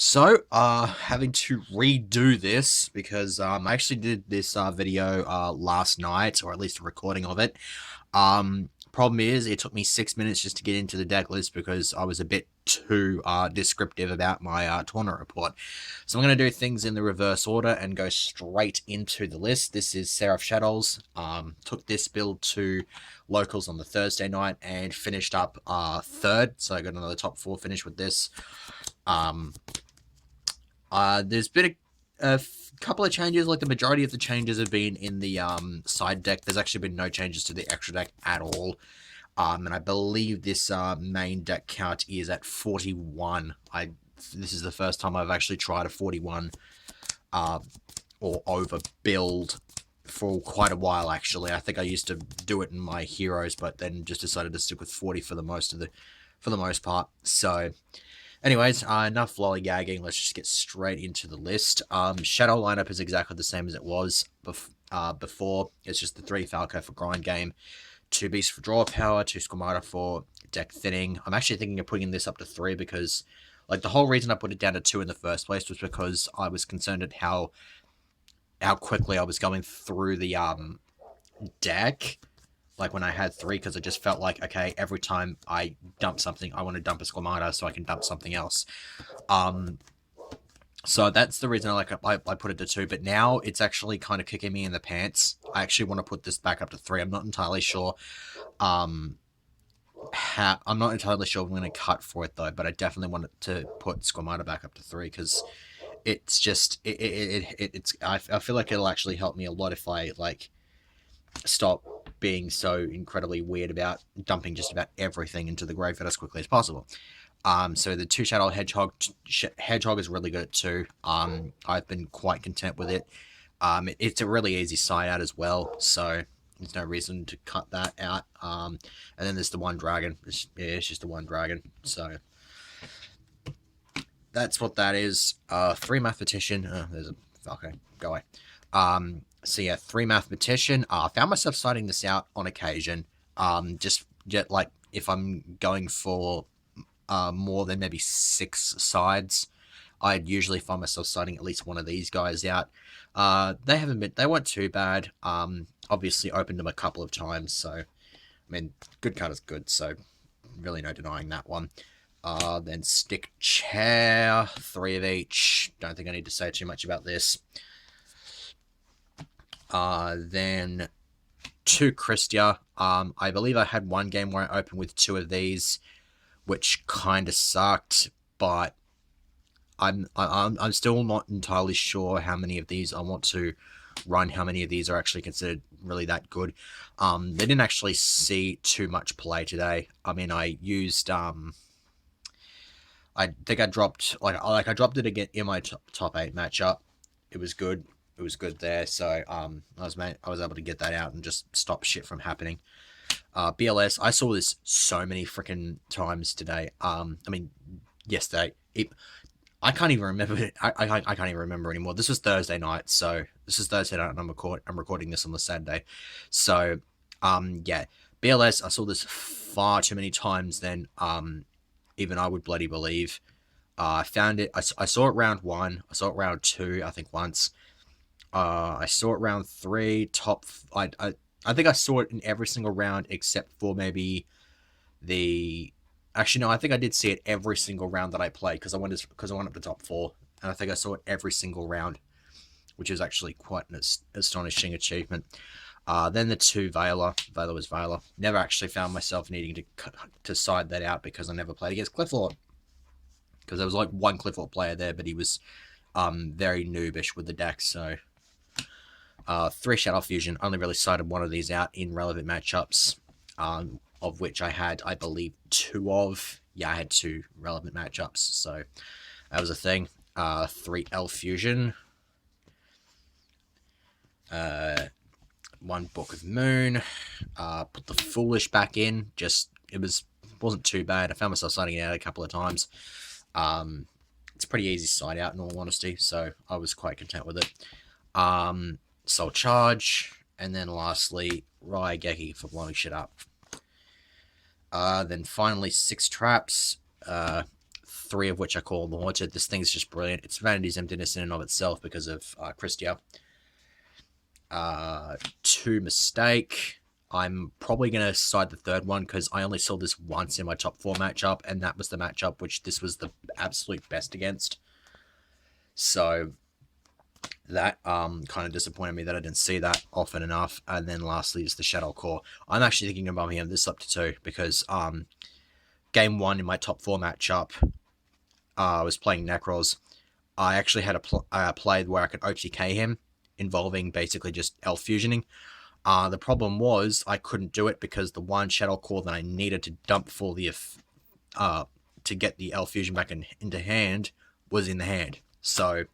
Having to redo this because I actually did this video last night, or at least a recording of it. Problem is, it took me 6 minutes just to get into the deck list because I was a bit too descriptive about my tournament report. So I'm going to do things in the reverse order and go straight into the list. This is Seraph Shadows. Took this build to locals on the Thursday night and finished up third. So I got another top four finish with this. There's been a couple of changes. Like the majority of the changes have been in the side deck. There's actually been no changes to the extra deck at all. And I believe this main deck count is at 41. This is the first time I've actually tried a 41 or over build for quite a while. Actually, I think I used to do it in my heroes, but then just decided to stick with 40 for the most part. So. Anyways, enough lollygagging. Let's just get straight into the list. Shadow lineup is exactly the same as it was before. It's just the 3 Falco for grind game, 2 Beasts for draw power, 2 Squamata for deck thinning. I'm actually thinking of putting this up to 3 because, like, the whole reason I put it down to 2 in the first place was because I was concerned at how quickly I was going through the deck. Like when I had 3, because I just felt like, okay, every time I dump something, I want to dump a Squamata so I can dump something else. So that's the reason I put it to 2, but now it's actually kind of kicking me in the pants. I actually want to put this back up to 3. I'm not entirely sure. I'm not entirely sure I'm going to cut for it though, but I definitely want to put Squamata back up to 3 because it's just I feel like it'll actually help me a lot if I stop being so incredibly weird about dumping just about everything into the graveyard as quickly as possible. So the 2 Shadow Hedgehog is really good at 2. I've been quite content with it. It's a really easy side out as well, so there's no reason to cut that out. And then there's the 1 Dragon. It's just the 1 Dragon. So that's what that is. 3 Mathematician. There's a okay, go away. So yeah, 3 Mathematician. I found myself citing this out on occasion. Just like if I'm going for more than maybe 6 sides, I'd usually find myself citing at least one of these guys out. They weren't too bad. Obviously opened them a couple of times, so I mean, good card is good, so really no denying that one. Then Stick Chair, 3 of each. Don't think I need to say too much about this. Then 2 Christia. I believe I had one game where I opened with 2 of these, which kind of sucked, but I'm still not entirely sure how many of these I want to run, how many of these are actually considered really that good. They didn't actually see too much play today. I mean, I used I think I dropped I dropped it again in my top 8 matchup. It was good. It was good there, so I was able to get that out and just stop shit from happening. BLS, I saw this so many freaking times today. I mean, yesterday. I can't even remember it. I can't even remember anymore. This was Thursday night, so this is Thursday night, and I'm recording this on the Saturday. So, yeah, BLS. I saw this far too many times than even I would bloody believe. I found it. I saw it round 1. I saw it round 2. I think once. I saw it round 3. I think I saw it in every single round except for maybe the. Actually, no, I think I did see it every single round that I played because I went up to top 4, and I think I saw it every single round, which is actually quite an astonishing achievement. Then the 2 Veiler. Veiler was Veiler. Never actually found myself needing to side that out because I never played against Clifford. Because there was like one Clifford player there, but he was very noobish with the deck, so. 3 Shadow Fusion. Only really cited one of these out in relevant matchups, of which I had, I believe, 2 of. Yeah, I had 2 relevant matchups, so that was a thing. 3 L Fusion. 1 Book of Moon. Put the Foolish back in. Wasn't too bad. I found myself citing it out a couple of times. It's a pretty easy side out in all honesty, so I was quite content with it. Soul Charge, and then lastly, Raigeki for blowing shit up. Then finally, 6 traps, 3 of which I call Haunted. This thing's just brilliant. It's Vanity's Emptiness in and of itself because of Christia. 2 Mistake. I'm probably going to side the third one because I only saw this once in my top 4 matchup, and that was the matchup which this was the absolute best against. So that kind of disappointed me that I didn't see that often enough. And then lastly is the Shadow Core. I'm actually thinking of bumping this up to 2 because game 1 in my top 4 matchup, I was playing Necros. I actually had a play where I could OTK him, involving basically just Elf fusioning. The problem was I couldn't do it because the one Shadow Core that I needed to dump for the to get the Elf fusion back into hand was in the hand. So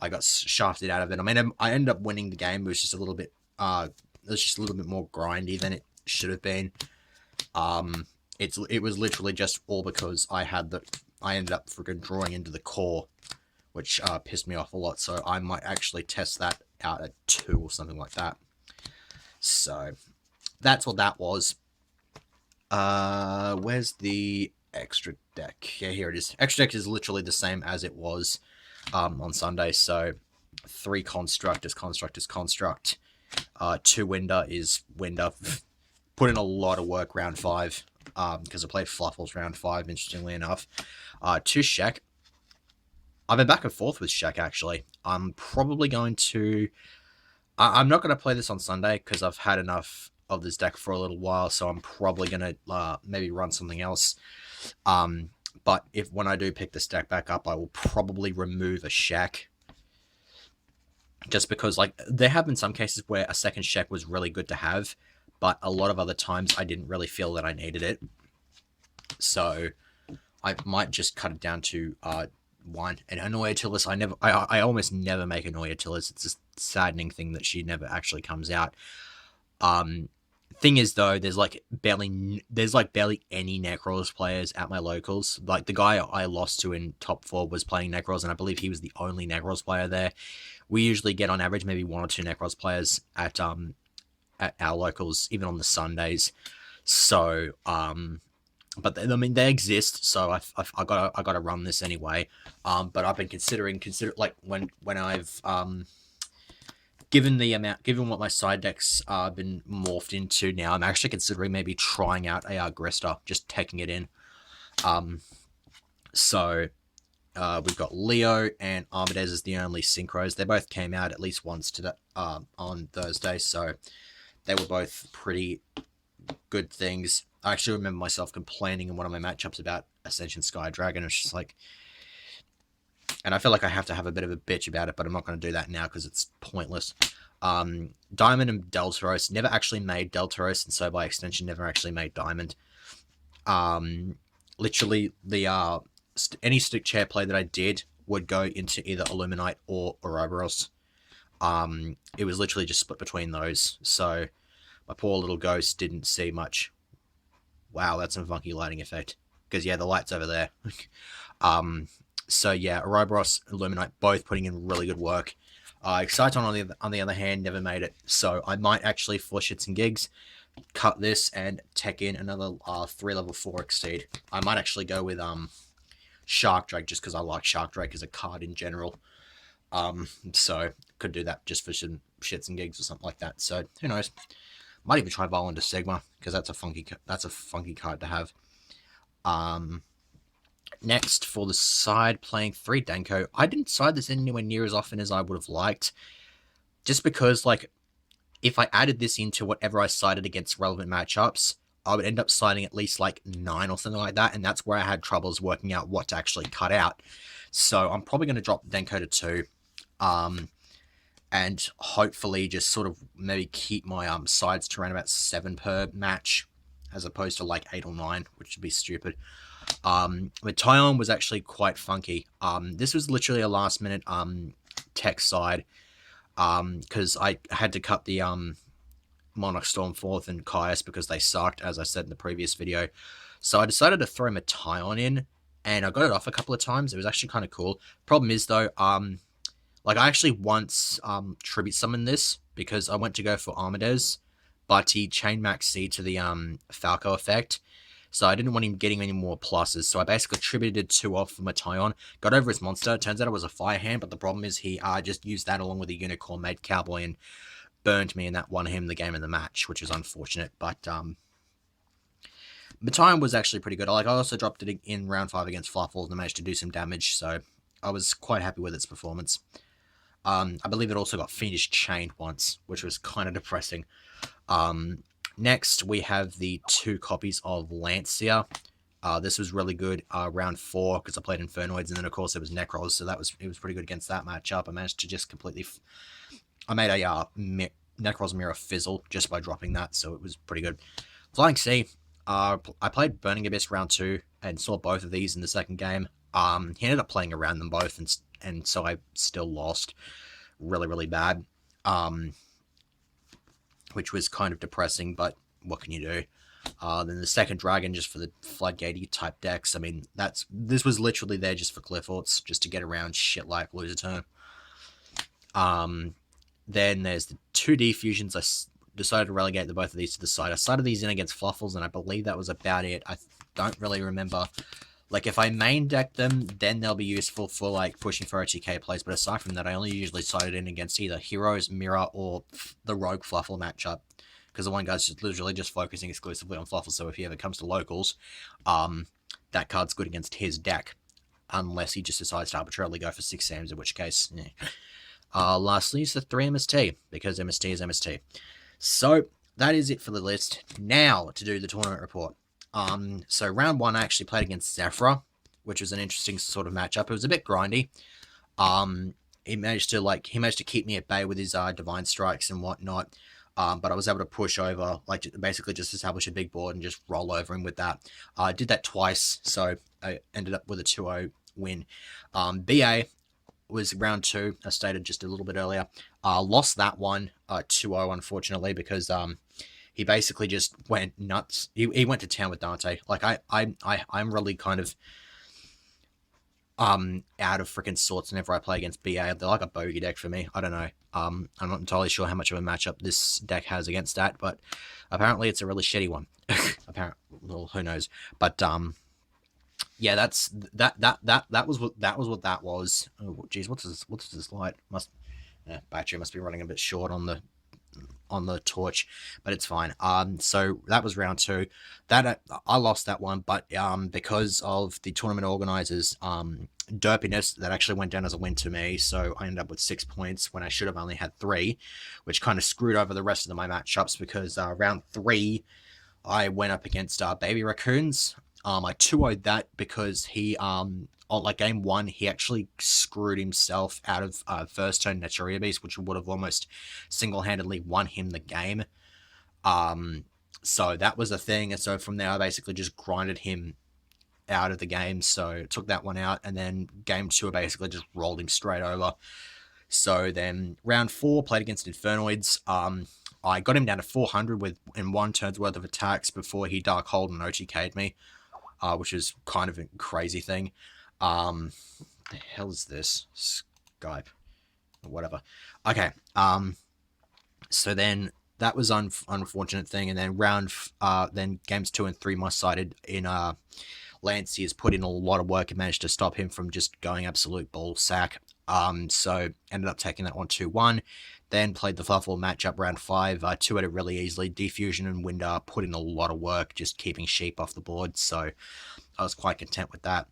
I got shafted out of it. I mean, I ended up winning the game. It was just a little bit more grindy than it should have been. It was literally just all because I ended up freaking drawing into the core, which pissed me off a lot. So I might actually test that out at 2 or something like that. So that's what that was. Where's the extra deck? Yeah, here it is. Extra deck is literally the same as it was on Sunday. So 3 Construct is Construct. 2 Winder is Winder. Put in a lot of work round 5 because I played Fluffles round 5, interestingly enough. 2 Shek. I've been back and forth with Shek, actually. I'm probably going to... I'm not going to play this on Sunday because I've had enough of this deck for a little while, so I'm probably going to maybe run something else. But when I do pick this deck back up, I will probably remove a Shek. Just because, like, there have been some cases where a second Shek was really good to have, but a lot of other times I didn't really feel that I needed it. So I might just cut it down to 1. And Annoy Tillis, I almost never make Annoy Tillis. It's a saddening thing that she never actually comes out. Thing is, though, there's barely any Necros players at my locals. Like, the guy I lost to in top 4 was playing Necros, and I believe he was the only Necros player there. We usually get on average maybe 1 or 2 Necros players at our locals, even on the Sundays. So, but I mean, they exist, so I gotta run this anyway. But I've been considering like when I've given what my side decks been morphed into now, I'm actually considering maybe trying out a Grista, just taking it in. So we've got Leo and Armadez as the only synchros. They both came out at least once on Thursday, so they were both pretty good things. I actually remember myself complaining in one of my matchups about Ascension Sky Dragon. It's just like, and I feel like I have to have a bit of a bitch about it, but I'm not going to do that now because it's pointless. Diamond and Deltaros never actually made Deltaros, and so by extension never actually made Diamond. Literally, the any stick chair play that I did would go into either Illuminite or Ouroboros. It was literally just split between those, so my poor little ghost didn't see much. Wow, that's some funky lighting effect. Because, yeah, the light's over there. So, yeah, Ouroboros, Illuminite, both putting in really good work. Exciton, on the other hand, never made it. So, I might actually, for shits and gigs, cut this and tech in another 3 level 4 Exceed. I might actually go with Shark Drake, just because I like Shark Drake as a card in general. So, could do that just for some shits and gigs or something like that. So, who knows? Might even try Violent Sigma, because that's a funky card to have. Next, for the side, playing 3 Denko. I didn't side this anywhere near as often as I would have liked. Just because, like, if I added this into whatever I sided against relevant matchups, I would end up siding at least, like, 9 or something like that. And that's where I had troubles working out what to actually cut out. So, I'm probably going to drop Denko to 2. And hopefully just sort of maybe keep my sides to around about 7 per match, as opposed to like 8 or 9, which would be stupid. But Tyon was actually quite funky. This was literally a last minute tech side, because I had to cut the Monarch Stormforth and Caius because they sucked, as I said in the previous video. So I decided to throw my Tyon in, and I got it off a couple of times. It was actually kind of cool. Problem is, though, like, I actually once tribute summoned this because I went to go for Armadez, but he chain maxed C to the Falco effect. So I didn't want him getting any more pluses. So I basically attributed 2 off for my Tyon. Got over his monster. Turns out it was a fire hand, but the problem is he just used that along with a unicorn, made Cowboy, and burned me, and that won him the game in the match, which is unfortunate. But Battalion was actually pretty good. I also dropped it in round 5 against Fluffles and managed to do some damage, so I was quite happy with its performance. I believe it also got Fiendish Chained once, which was kind of depressing. Next, we have the 2 copies of Lancia. This was really good round 4 because I played Infernoids, and then of course it was Necros, so it was pretty good against that matchup. I managed to just completely... I made a Necros Mirror fizzle just by dropping that, so it was pretty good. Flying Sea. I played Burning Abyss round 2 and saw both of these in the second game. He ended up playing around them both, and so I still lost really, really bad, which was kind of depressing, but what can you do? Then the second Dragon, just for the Floodgate type decks. I mean, this was literally there just for Clifford's, just to get around shit like Loser Turn. Then there's the 2D fusions. I decided to relegate both of these to the side. I started these in against Fluffles, and I believe that was about it. I don't really remember. Like, if I main deck them, then they'll be useful for, like, pushing for OTK plays. But aside from that, I only usually sided in against either Heroes, Mirror, or the Rogue Fluffle matchup. Because the one guy's just literally just focusing exclusively on Fluffle. So if he ever comes to locals, that card's good against his deck. Unless he just decides to arbitrarily go for 6 Sams, in which case, yeah. Lastly is the 3 MST, because MST is MST. So, that is it for the list. Now, to do the tournament report. So round 1, I actually played against Zephyra, which was an interesting sort of matchup. It was a bit grindy. He managed to keep me at bay with his Divine Strikes and whatnot. But I was able to push over, like, basically just establish a big board and just roll over him with that. I did that twice, so I ended up with a 2-0 win. BA was round 2, as stated just a little bit earlier. Lost that one 2-0, unfortunately, because he basically just went nuts. He went to town with Dante. Like, I'm really kind of out of freaking sorts whenever I play against BA. They're like a bogey deck for me. I don't know. I'm not entirely sure how much of a matchup this deck has against that, but apparently it's a really shitty one. Apparently, well, who knows? But yeah, that was what that was. Oh, geez, what's this light? Battery must be running a bit short on the torch, but it's fine. So that was round 2. That I lost that one, but because of the tournament organizers derpiness, that actually went down as a win to me. So I ended up with 6 points when I should have only had 3, which kind of screwed over the rest of my matchups because round 3 I went up against Baby Raccoons. I 2-0'd that because he on like game 1 he actually screwed himself out of first turn Naturia Beast, which would have almost single-handedly won him the game. So that was a thing, and so from there I basically just grinded him out of the game, so took that one out, and then game 2 I basically just rolled him straight over. So then round 4 played against Infernoids. I got him down to 400 in 1 turn's worth of attacks before he Dark Hold and OTK'd me, which is kind of a crazy thing. The hell is this? Skype. Whatever. Okay. So then that was unfortunate thing, and then then games 2 and 3 my sided in Lancey has put in a lot of work and managed to stop him from just going absolute ball sack. So ended up taking that one 2-1. Then played the Fluffle matchup round 5. 2-'d it really easily. Defusion and Winder put in a lot of work just keeping sheep off the board, so I was quite content with that.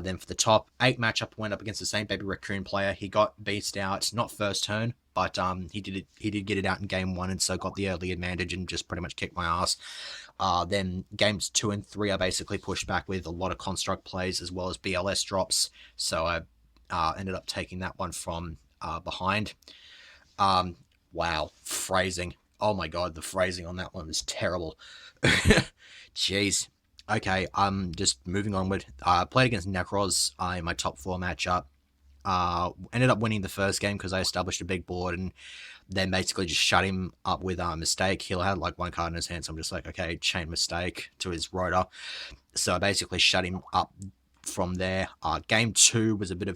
Then for the top 8 matchup, went up against the same Baby Raccoon player. He got beast out, not first turn, but he did get it out in game 1, and so got the early advantage and just pretty much kicked my ass. Then games 2 and 3, I basically pushed back with a lot of construct plays as well as BLS drops, so I ended up taking that one from behind. Wow, phrasing. Oh my god, the phrasing on that one was terrible. Jeez. Okay, just moving onward. I played against Necros in my top 4 matchup. Ended up winning the first game because I established a big board and then basically just shut him up with Mistake. He had like 1 card in his hand, so I'm just like, okay, chain Mistake to his rotor. So I basically shut him up from there. Game 2 was a bit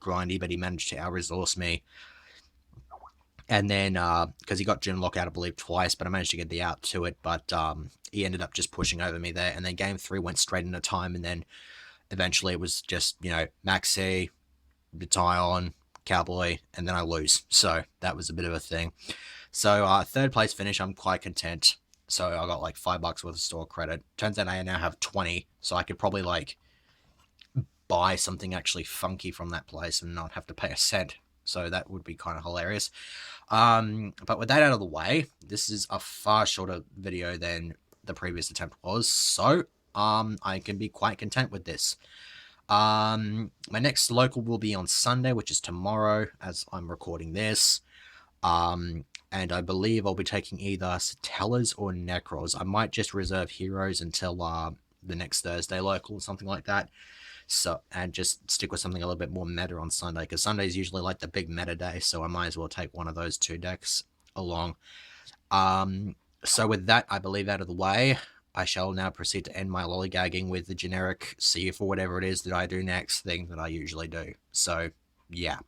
grindy, but he managed to out-resource me. And then, because he got gym lockout, I believe, twice, but I managed to get the out to it. But he ended up just pushing over me there. And then game 3 went straight into time. And then eventually it was just, Maxi, Battalion, Cowboy, and then I lose. So that was a bit of a thing. So third place finish, I'm quite content. So I got like $5 worth of store credit. Turns out I now have 20, so I could probably like buy something actually funky from that place and not have to pay a cent. So that would be kind of hilarious. But with that out of the way, this is a far shorter video than the previous attempt was. So I can be quite content with this. My next local will be on Sunday, which is tomorrow, as I'm recording this. And I believe I'll be taking either Satellas or Necros. I might just reserve Heroes until the next Thursday local or something like that. So, and just stick with something a little bit more meta on Sunday, because Sunday is usually like the big meta day, so I might as well take one of those 2 decks along. So with that, I believe, out of the way, I shall now proceed to end my lollygagging with the generic see you for whatever it is that I do next thing that I usually do. So, yeah.